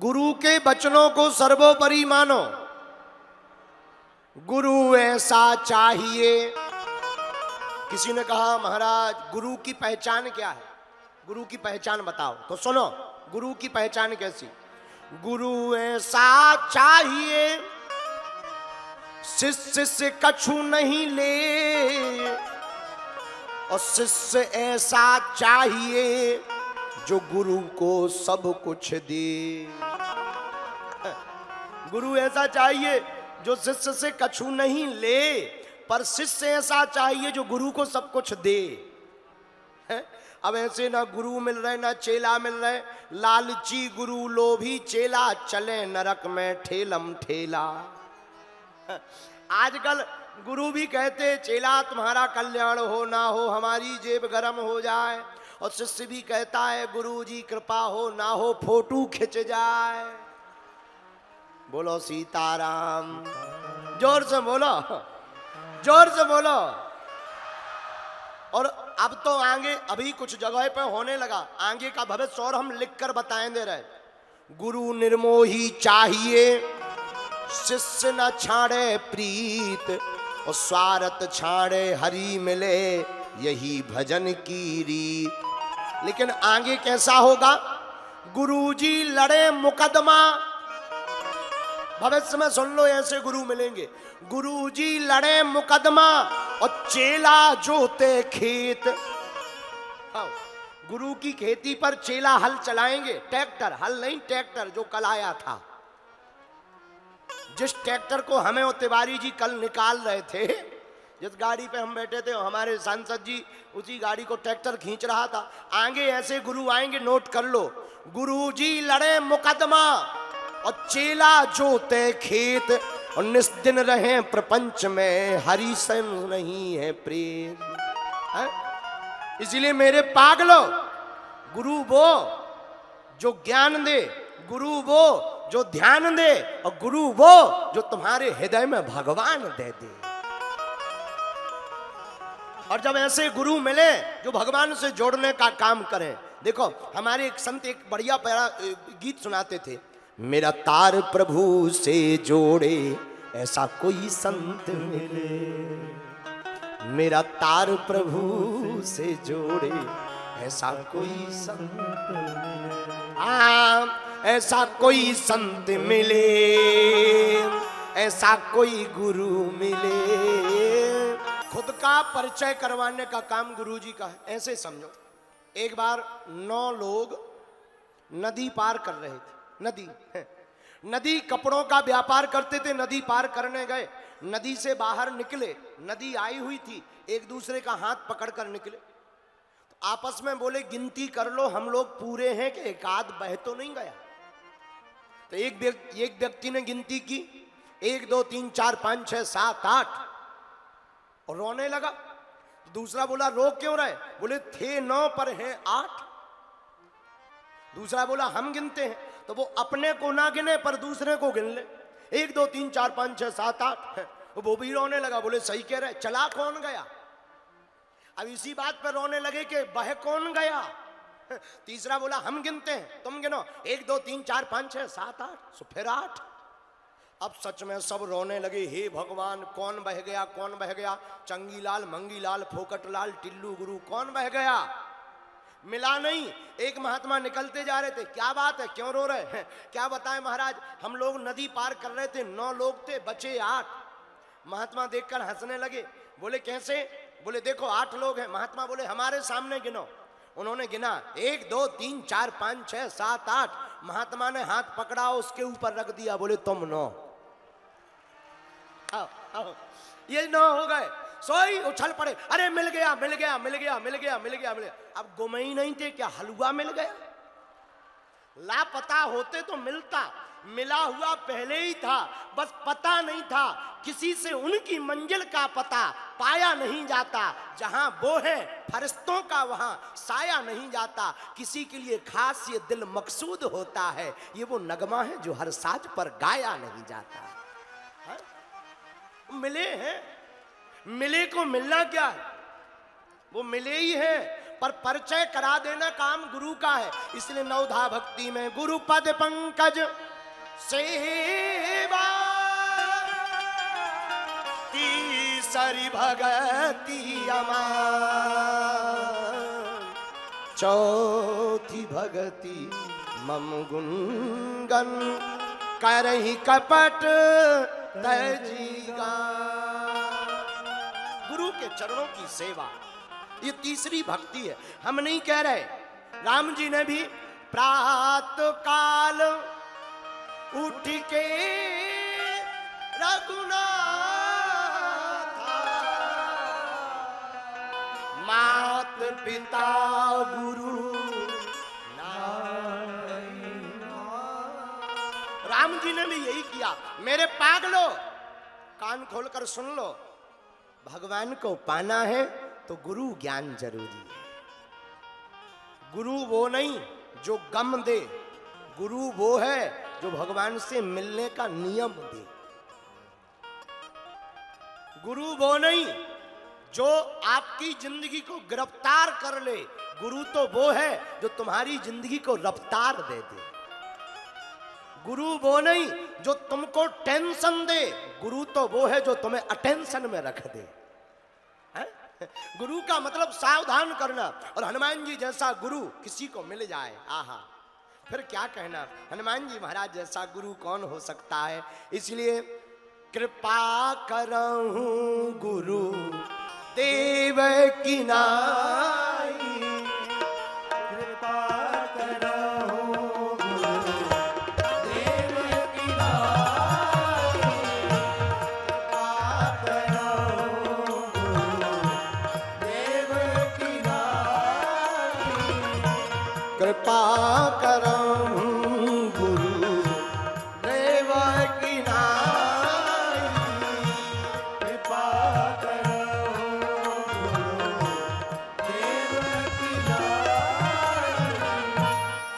गुरु के वचनों को सर्वोपरि मानो। गुरु ऐसा चाहिए। किसी ने कहा महाराज गुरु की पहचान क्या है, गुरु की पहचान बताओ। तो सुनो गुरु की पहचान कैसी। गुरु ऐसा चाहिए शिष्य से कछु नहीं ले, और शिष्य ऐसा चाहिए जो गुरु को सब कुछ दे। गुरु ऐसा चाहिए जो शिष्य से कछु नहीं ले, पर शिष्य ऐसा चाहिए जो गुरु को सब कुछ दे। अब ऐसे ना गुरु मिल रहे ना चेला मिल रहे, लालची गुरु लोभी चेला, चले नरक में ठेलम ठेला। आजकल गुरु भी कहते चेला तुम्हारा कल्याण हो ना हो, हमारी जेब गरम हो जाए, और शिष्य भी कहता है गुरु जी कृपा हो ना हो, फोटो खिंच जाए। बोलो सीताराम, जोर से बोलो, जोर से बोलो। और अब तो आगे अभी कुछ जगह पे होने लगा, आगे का भविष्य और हम लिख कर बताएं दे रहे। गुरु निर्मोही चाहिए शिष्य न छाड़े प्रीत, और स्वार्थ छाड़े हरि मिले यही भजन की रीत। लेकिन आगे कैसा होगा। गुरुजी लड़े मुकदमा, भविष्य में सुन लो ऐसे गुरु मिलेंगे। गुरुजी लड़े मुकदमा और चेला जोते खेत। गुरु की खेती पर चेला हल चलाएंगे, ट्रैक्टर, हल नहीं ट्रैक्टर जो कल आया था। जिस ट्रैक्टर को हमें और तिवारी जी कल निकाल रहे थे, जिस गाड़ी पे हम बैठे थे हमारे सांसद जी उसी गाड़ी को ट्रैक्टर खींच रहा था। आगे ऐसे गुरु आएंगे, नोट कर लो। गुरुजी लड़े मुकदमा और चेला जोते खेत, और निस्दिन रहे प्रपंच में हरि से नहीं है प्रेम। इसलिए मेरे पागलो, गुरु वो जो ज्ञान दे, गुरु वो जो ध्यान दे, और गुरु वो जो तुम्हारे हृदय में भगवान दे दे। और जब ऐसे गुरु मिले जो भगवान से जोड़ने का काम करें। देखो हमारे एक संत एक बढ़िया प्यारा गीत सुनाते थे। मेरा तार प्रभु से जोड़े ऐसा कोई संत मिले, मेरा तार प्रभु से जोड़े ऐसा कोई संत मिले, ऐसा कोई संत मिले, ऐसा कोई गुरु मिले। खुद का परिचय करवाने का काम गुरुजी का है। ऐसे समझो, एक बार 9 लोग नदी पार कर रहे थे। नदी कपड़ों का व्यापार करते थे, नदी पार करने गए, नदी से बाहर निकले, नदी आई हुई थी, एक दूसरे का हाथ पकड़कर निकले। तो आपस में बोले गिनती कर लो हम लोग पूरे हैं कि एक आध बह तो नहीं गया। तो एक व्यक्ति ने गिनती की, 1 2 3 4 5 6 7 8, और रोने लगा। दूसरा बोला रो क्यों रहे, बोले थे 9 पर हैं 8। दूसरा बोला हम गिनते हैं, तो वो अपने को ना गिने पर दूसरे को गिन ले। 1 2 3 4 5 6 7 8, वो भी रोने लगा, बोले सही कह रहे, चला कौन गया। अब इसी बात पर रोने लगे कि बह कौन गया। तीसरा बोला हम गिनते हैं, तुम गिनो, 1 2 3 4 5 6 7 8, सो फिर 8। अब सच में सब रोने लगे, हे भगवान कौन बह गया, कौन बह गया। चंगीलाल, मंगीलाल, फोकटलाल, टिल्लू गुरु, कौन बह गया। मिला नहीं। एक महात्मा निकलते जा रहे थे, क्या बात है क्यों रो रहे हैं। क्या बताएं महाराज, हम लोग नदी पार कर रहे थे, 9 लोग थे, बचे 8। महात्मा देखकर हंसने लगे, बोले कैसे, बोले देखो 8 लोग हैं। महात्मा बोले हमारे सामने गिनो। उन्होंने गिना 1 2 3 4 5 6 7 8। महात्मा ने हाथ पकड़ा, उसके ऊपर रख दिया, बोले तुम 9। आओ, आओ। ये 9 हो गए। सोई उछल पड़े, अरे मिल गया मिल गया मिल गया मिल गया मिल गया मिल गया। अब गुम ही नहीं थे, क्या हलवा मिल गया। लापता होते तो मिलता, मिला हुआ पहले ही था, बस पता नहीं था। किसी से उनकी मंजिल का पता पाया नहीं जाता। जहां वो है फरिश्तों का वहां साया नहीं जाता। किसी के लिए खास ये दिल मकसूद होता है, ये वो नगमा है जो हर साज पर गाया नहीं जाता। हा? मिले हैं, मिले को मिलना क्या है, वो मिले ही है, पर परिचय करा देना काम गुरु का है। इसलिए नवधा भक्ति में गुरु पद पंकज सेवा, तीसरी भगति अमान, चौथी भगति मम गुणगन, करहि कपट तजीगा। गुरु के चरणों की सेवा ये तीसरी भक्ति है। हम नहीं कह रहे, राम जी ने भी प्रातः काल उठ के रघुनाथ, मात पिता गुरु राम जी ने भी यही किया। मेरे पागलो कान खोलकर सुन लो, भगवान को पाना है तो गुरु ज्ञान जरूरी है। गुरु वो नहीं जो गम दे, गुरु वो है जो भगवान से मिलने का नियम दे। गुरु वो नहीं जो आपकी जिंदगी को गिरफ्तार कर ले, गुरु तो वो है जो तुम्हारी जिंदगी को रफ्तार दे दे। गुरु वो नहीं जो तुमको टेंशन दे, गुरु तो वो है जो तुम्हें अटेंशन में रख दे। गुरु का मतलब सावधान करना। और हनुमान जी जैसा गुरु किसी को मिल जाए, आहा, फिर क्या कहना। हनुमान जी महाराज जैसा गुरु कौन हो सकता है। इसलिए कृपा करहूं गुरु देव की नाई, कृपा करहूं गुरु देव की नाई, कृपा करहूं गुरु देव की नाई, कृपा करहूं गुरु देव की नाई, कृपा करहूं गुरु देव की नाई।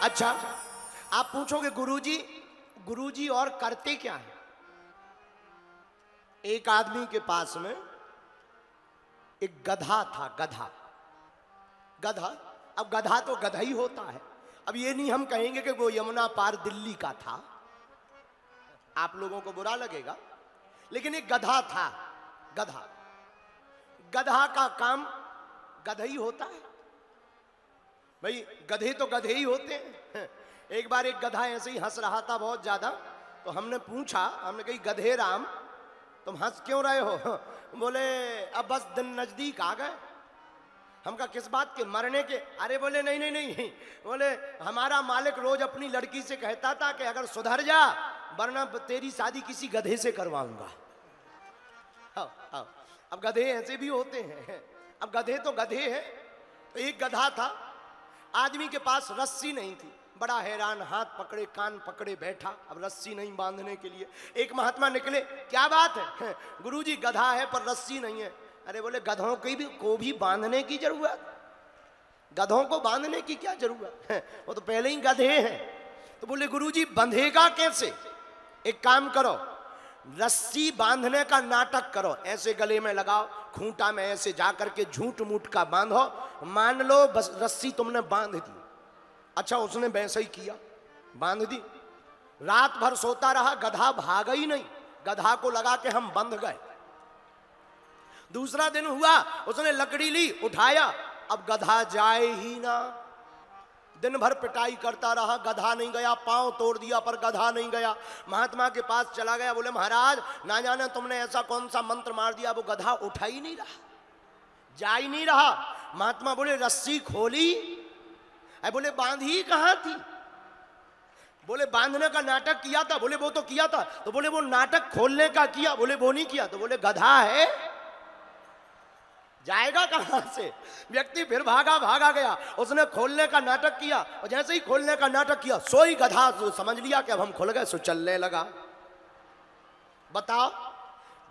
अच्छा, आप पूछोगे गुरुजी और करते क्या है। एक आदमी के पास में एक गधा था, गधा। अब गधा तो गधा ही होता है। अब ये नहीं हम कहेंगे कि वो यमुना पार दिल्ली का था, आप लोगों को बुरा लगेगा, लेकिन एक गधा था। गधा का काम गधा ही होता है भाई, गधे तो गधे ही होते हैं। एक बार एक गधा ऐसे ही हंस रहा था बहुत ज्यादा, तो हमने पूछा, हमने कही गधे राम तुम हंस क्यों रहे हो। बोले अब बस दिन नजदीक आ गए। हम कहा किस बात के, मरने के। अरे बोले नहीं, बोले हमारा मालिक रोज अपनी लड़की से कहता था कि अगर सुधर जा वरना तेरी शादी किसी गधे से करवाऊंगा। अब गधे ऐसे भी होते हैं। अब गधे तो गधे हैं। तो एक गधा था, आदमी के पास रस्सी नहीं थी, बड़ा हैरान, हाथ पकड़े कान पकड़े बैठा, अब रस्सी नहीं बांधने के लिए। एक महात्मा निकले, क्या बात है। गुरुजी गधा है पर रस्सी नहीं है। अरे बोले गधों को भी बांधने की जरूरत, गधों को बांधने की क्या जरूरत है, वो तो पहले ही गधे हैं। तो बोले गुरुजी बंधेगा कैसे। एक काम करो, रस्सी बांधने का नाटक करो, ऐसे गले में लगाओ, खूंटा में ऐसे जाकर के झूठ मूठ का बांधो, मान लो बस रस्सी तुमने बांध दी। अच्छा, उसने वैसे ही किया, बांध दी। रात भर सोता रहा, गधा भागा ही नहीं, गधा को लगा के हम बंध गए। दूसरा दिन हुआ, उसने लकड़ी ली, उठाया, अब गधा जाए ही ना। दिन भर पिटाई करता रहा, गधा नहीं गया, पांव तोड़ दिया पर गधा नहीं गया। महात्मा के पास चला गया, बोले महाराज ना जाने तुमने ऐसा कौन सा मंत्र मार दिया, वो गधा उठा ही नहीं रहा, जा ही नहीं रहा। महात्मा बोले रस्सी खोली, बोले बांधी कहां थी। बोले बांधने का नाटक किया था। बोले वो तो किया था। तो बोले वो नाटक खोलने का किया। बोले वो नहीं किया। तो बोले गधा है, जाएगा कहां से। व्यक्ति फिर भागा गया, उसने खोलने का नाटक किया, और जैसे ही खोलने का नाटक किया सोई गधा समझ लिया कि अब हम खुल गए, सो चलने लगा। बताओ,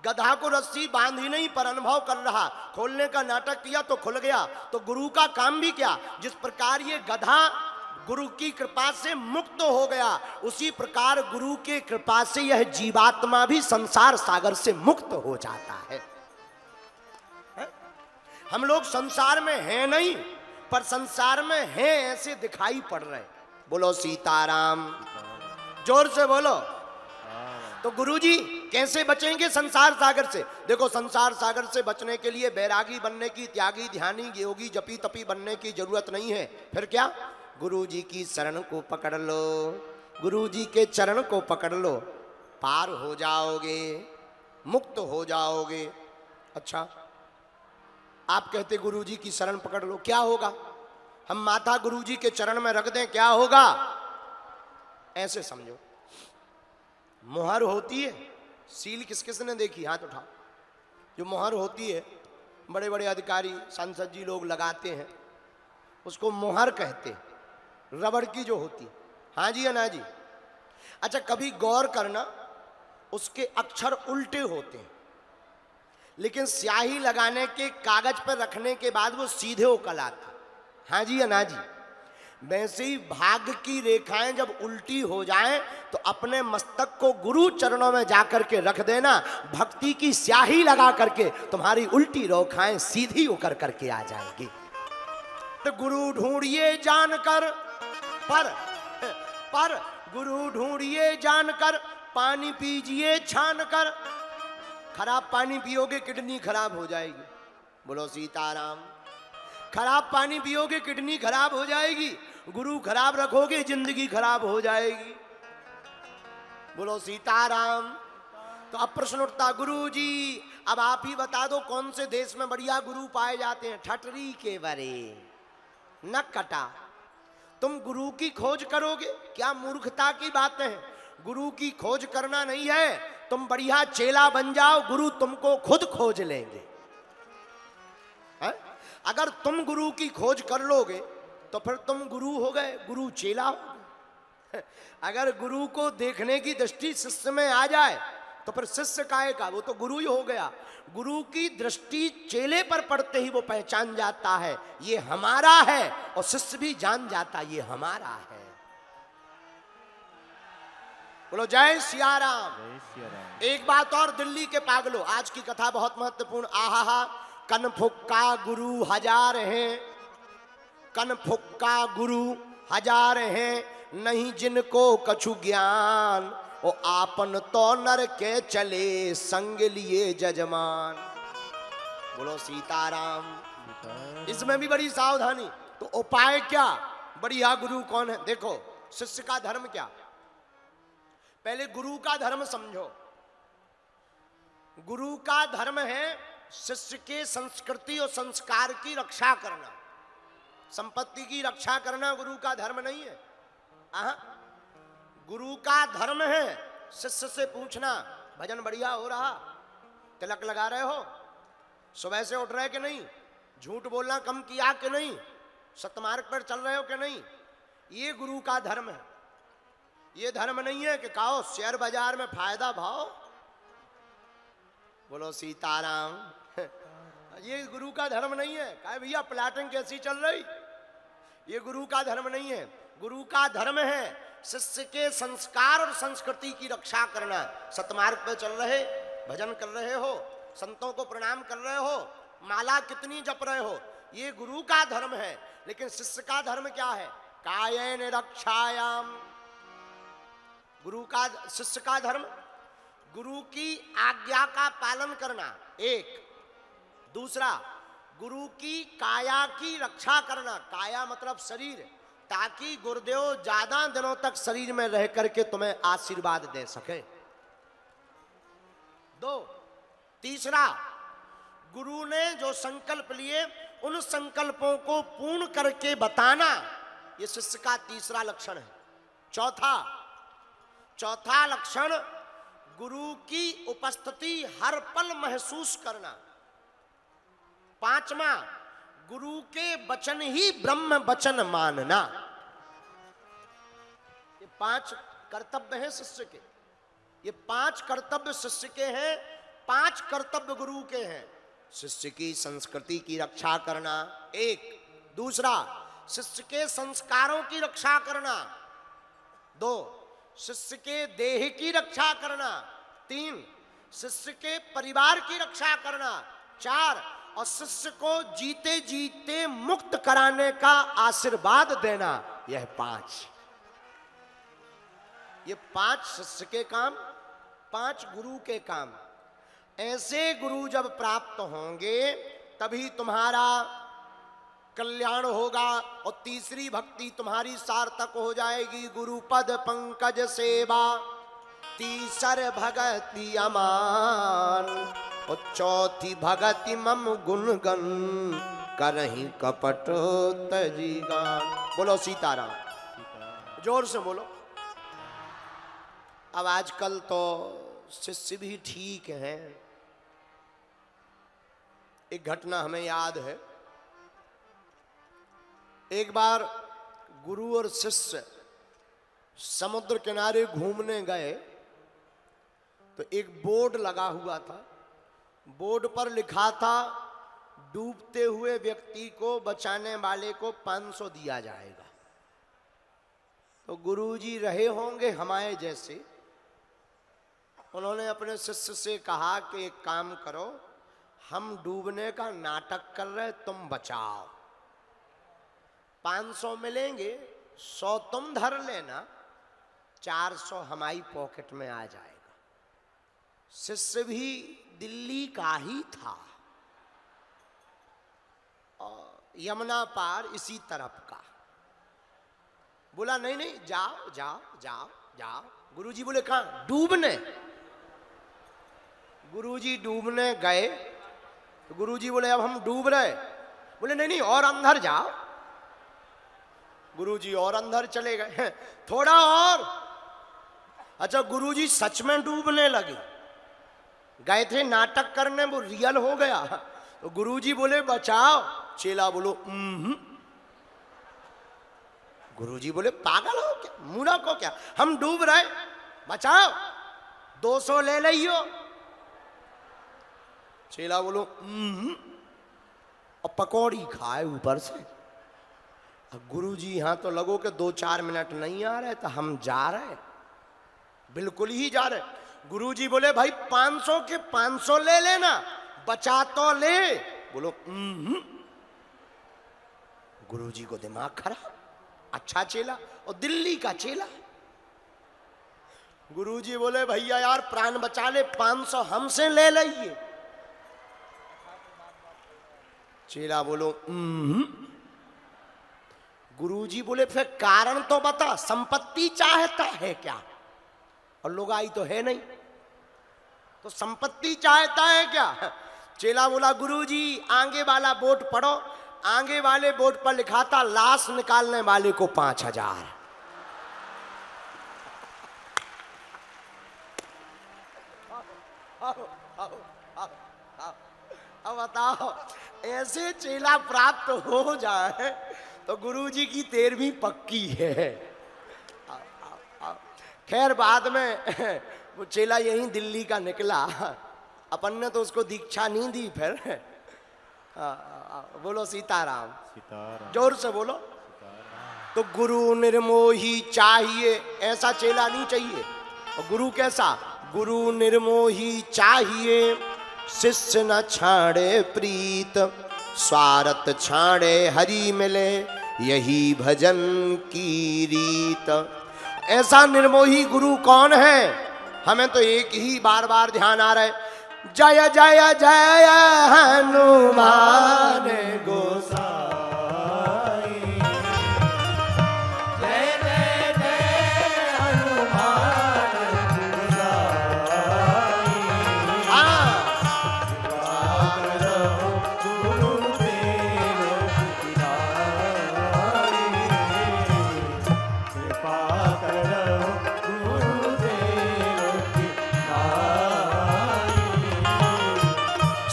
गधा को रस्सी बांधी नहीं पर अनुभव कर रहा, खोलने का नाटक किया तो खुल गया। तो गुरु का काम भी क्या, जिस प्रकार ये गधा गुरु की कृपा से मुक्त हो गया, उसी प्रकार गुरु के कृपा से यह जीवात्मा भी संसार सागर से मुक्त हो जाता है। हम लोग संसार में हैं नहीं, पर संसार में हैं ऐसे दिखाई पड़ रहे। बोलो सीताराम, जोर से बोलो। तो गुरुजी कैसे बचेंगे संसार सागर से? देखो, संसार सागर से बचने के लिए बैरागी बनने की, त्यागी, ध्यानी, योगी, जपी तपी बनने की जरूरत नहीं है। फिर क्या? गुरुजी की शरण को पकड़ लो, गुरुजी के चरण को पकड़ लो, पार हो जाओगे, मुक्त हो जाओगे। अच्छा, आप कहते गुरुजी की शरण पकड़ लो, क्या होगा? हम माथा गुरुजी के चरण में रख दें, क्या होगा? ऐसे समझो, मुहर होती है, सील किस किस ने देखी? हाथ उठाओ। जो मुहर होती है, बड़े बड़े अधिकारी, सांसद जी लोग लगाते हैं, उसको मुहर कहते हैं, रबड़ की जो होती। हाँ जी या ना जी? अच्छा, कभी गौर करना, उसके अक्षर उल्टे होते हैं, लेकिन स्याही लगाने के, कागज पर रखने के बाद वो सीधे उकल आते। हाँ जी या ना जी? वैसे ही भाग्य की रेखाएं जब उल्टी हो जाएं तो अपने मस्तक को गुरु चरणों में जाकर के रख देना, भक्ति की स्याही लगा करके तुम्हारी उल्टी रेखाएं सीधी होकर करके आ जाएगी। तो गुरु ढूंढिए जानकर, पर गुरु ढूंढिए जानकर, पानी पीजिए छान कर। खराब पानी पियोगे किडनी खराब हो जाएगी। बोलो सीताराम। खराब पानी पियोगे किडनी खराब हो जाएगी, गुरु खराब रखोगे जिंदगी खराब हो जाएगी। बोलो सीताराम। तो अब प्रश्न उठता, गुरु जी अब आप ही बता दो कौन से देश में बढ़िया गुरु पाए जाते हैं? ठटरी के बरे न कटा। तुम गुरु की खोज करोगे? क्या मूर्खता की बातें हैं। गुरु की खोज करना नहीं है, तुम बढ़िया चेला बन जाओ, गुरु तुमको खुद खोज लेंगे। है? अगर तुम गुरु की खोज कर लोगे तो फिर तुम गुरु हो गए, गुरु चेला हो गए। अगर गुरु को देखने की दृष्टि शिष्य में आ जाए तो फिर शिष्य काहे का, वो तो गुरु ही हो गया। गुरु की दृष्टि चेले पर पड़ते ही वो पहचान जाता है ये हमारा है, और शिष्य भी जान जाता ये हमारा है। बोलो जय सिया राम। एक बात और दिल्ली के पागलों, आज की कथा बहुत महत्वपूर्ण। आहा, कन फुक्का गुरु हजार हैं, कन फुक्का गुरु हजार हैं, नहीं जिनको कछु ज्ञान, ओ आपन तो नर के चले संग लिए जजमान। बोलो सीताराम। इसमें भी बड़ी सावधानी। तो उपाय क्या? बढ़िया गुरु कौन है? देखो, शिष्य का धर्म क्या? पहले गुरु का धर्म समझो। गुरु का धर्म है शिष्य के संस्कृति और संस्कार की रक्षा करना, संपत्ति की रक्षा करना गुरु का धर्म नहीं है। गुरु का धर्म है शिष्य से पूछना, भजन बढ़िया हो रहा, तिलक लगा रहे हो, सुबह से उठ रहे कि नहीं, झूठ बोलना कम किया कि नहीं, सतमार्ग पर चल रहे हो कि नहीं। ये गुरु का धर्म है। ये धर्म नहीं है कि कहो शेयर बाजार में फायदा भाव। बोलो सीताराम। ये गुरु का धर्म नहीं है। कहे भैया प्लाटिंग कैसी चल रही, ये गुरु का धर्म नहीं है। गुरु का धर्म है शिष्य के संस्कार और संस्कृति की रक्षा करना। सतमार्ग पे चल रहे, भजन कर रहे हो, संतों को प्रणाम कर रहे हो, माला कितनी जप रहे हो, ये गुरु का धर्म है। लेकिन शिष्य का धर्म क्या है? कायेन रक्षायाम। गुरु का, शिष्य का धर्म गुरु की आज्ञा का पालन करना, एक। दूसरा, गुरु की काया की रक्षा करना। काया मतलब शरीर, ताकि गुरुदेव ज्यादा दिनों तक शरीर में रह करके तुम्हें आशीर्वाद दे सके। दो। तीसरा, गुरु ने जो संकल्प लिए उन संकल्पों को पूर्ण करके बताना, यह शिष्य का तीसरा लक्षण है। चौथा लक्षण, गुरु की उपस्थिति हर पल महसूस करना। पांचवा, गुरु के वचन ही ब्रह्म वचन मानना। ये 5 कर्तव्य हैं शिष्य के। ये 5 कर्तव्य शिष्य के हैं, 5 कर्तव्य गुरु के हैं। शिष्य की संस्कृति की रक्षा करना, एक। दूसरा, शिष्य के संस्कारों की रक्षा करना, 2। शिष्य के देह की रक्षा करना, 3। शिष्य के परिवार की रक्षा करना, 4। और शिष्य को जीते जीते मुक्त कराने का आशीर्वाद देना, यह 5। ये 5 शिष्य के काम, 5 गुरु के काम। ऐसे गुरु जब प्राप्त होंगे तभी तुम्हारा कल्याण होगा और तीसरी भक्ति तुम्हारी सार्थक हो जाएगी। गुरु पद पंकज सेवा, तीसर भगति अमान, और चौथी भगति मम गुणगन, करहीं कपट तजीगान। बोलो सीताराम, जोर से बोलो। अब आजकल तो शिष्य भी ठीक हैं। एक घटना हमें याद है, एक बार गुरु और शिष्य समुद्र किनारे घूमने गए तो एक बोर्ड लगा हुआ था। बोर्ड पर लिखा था, डूबते हुए व्यक्ति को बचाने वाले को 500 दिया जाएगा। तो गुरुजी रहे होंगे हमारे जैसे, उन्होंने अपने शिष्य से कहा कि एक काम करो, हम डूबने का नाटक कर रहे, तुम बचाओ। 500 मिलेंगे, 100 तुम धर लेना, 400 हमारी पॉकेट में आ जाएगा। शिष्य भी दिल्ली का ही था और यमुना पार इसी तरफ का। बोला नहीं नहीं, जाओ जाओ जाओ जाओ। गुरुजी बोले कहाँ? डूबने। गुरुजी डूबने गए तो गुरुजी बोले अब हम डूब रहे। बोले नहीं नहीं, और अंदर जाओ। गुरुजी और अंदर चले गए, थोड़ा और। अच्छा, गुरुजी सच में डूबने लगे। गए थे नाटक करने, वो रियल हो गया। तो गुरुजी बोले बचाओ। चेला बोलो गुरुजी बोले पागल हो क्या, मूर्ख हो क्या, हम डूब रहे, बचाओ, 200 ले लियो। चेला बोलो और पकौड़ी खाए ऊपर से। गुरुजी यहाँ तो लगो कि 2-4 मिनट नहीं आ रहे, तो हम जा रहे, बिल्कुल ही जा रहे। गुरुजी बोले भाई 500 के 500 ले लेना, बचा तो ले। बोलो गुरुजी को दिमाग खराब। अच्छा चेला और दिल्ली का चेला। गुरुजी बोले भैया यार प्राण बचा ले, 500 हमसे ले लिये। चेला बोलो गुरुजी बोले फिर कारण तो बता, संपत्ति चाहता है क्या? और लोग आई तो है नहीं, तो संपत्ति चाहता है क्या? चेला बोला गुरुजी आगे वाला बोर्ड पढ़ो। आगे वाले बोर्ड पर लिखा था लाश निकालने वाले को 5000। अब बताओ, ऐसे चेला प्राप्त हो जाए तो गुरुजी की 13वीं पक्की है। खैर बाद में वो चेला यहीं दिल्ली का निकला, अपन ने तो उसको दीक्षा नहीं दी फिर। बोलो सीताराम, सीताराम, जोर से बोलो। तो गुरु निर्मोही चाहिए, ऐसा चेला नहीं चाहिए। और गुरु कैसा? गुरु निर्मोही चाहिए, शिष्य न छाड़े प्रीत, स्वार्थ छाड़े हरि मिले, यही भजन की रीत। ऐसा निर्मोही गुरु कौन है? हमें तो एक ही बार बार ध्यान आ रहा है, जय जय जय हनुमान गोसाई, जय जय जय हनुमान गोसाई।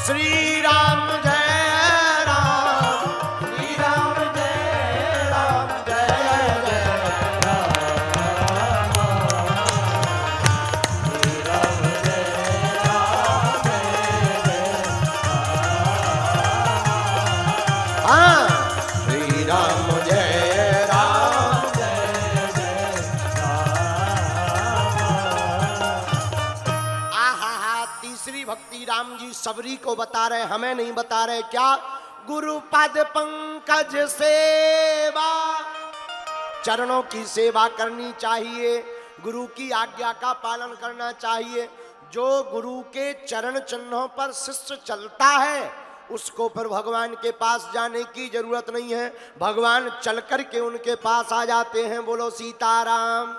श्री राम जय राम, भक्ति राम जी सबरी को बता रहे, हमें नहीं बता रहे। क्या? गुरु पद पंकज सेवा, चरणों की सेवा करनी चाहिए, गुरु की आज्ञा का पालन करना चाहिए। जो गुरु के चरण चिन्हों पर शिष्य चलता है उसको फिर भगवान के पास जाने की जरूरत नहीं है, भगवान चल कर के उनके पास आ जाते हैं। बोलो सीताराम।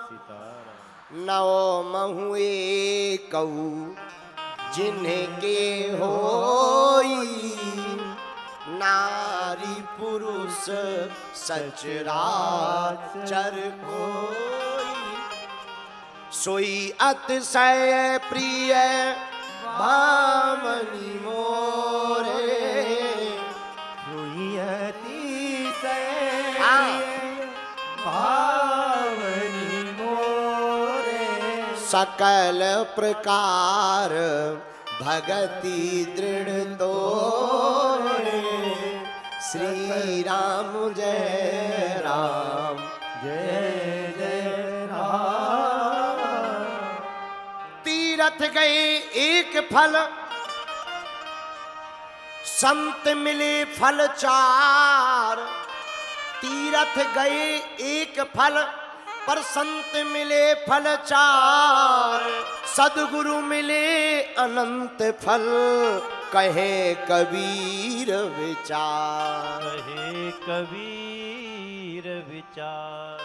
नौ महुए कऊ जिनके होई, नारी पुरुष सचराचर कोई, सोई अतिशय प्रिय भामनी मोरे, सोई अतिशय प्रिय भामनी मोरे, सकल प्रकार भगति दृढ़ तोरे, श्री राम जय राम जय जय राम। तीरथ गए एक फल, संत मिले फल चार। तीरथ गए एक फल, पर संत मिले फल चार। सद्गुरु मिले अनंत फल, कहे कबीर विचार। कहे कबीर विचार।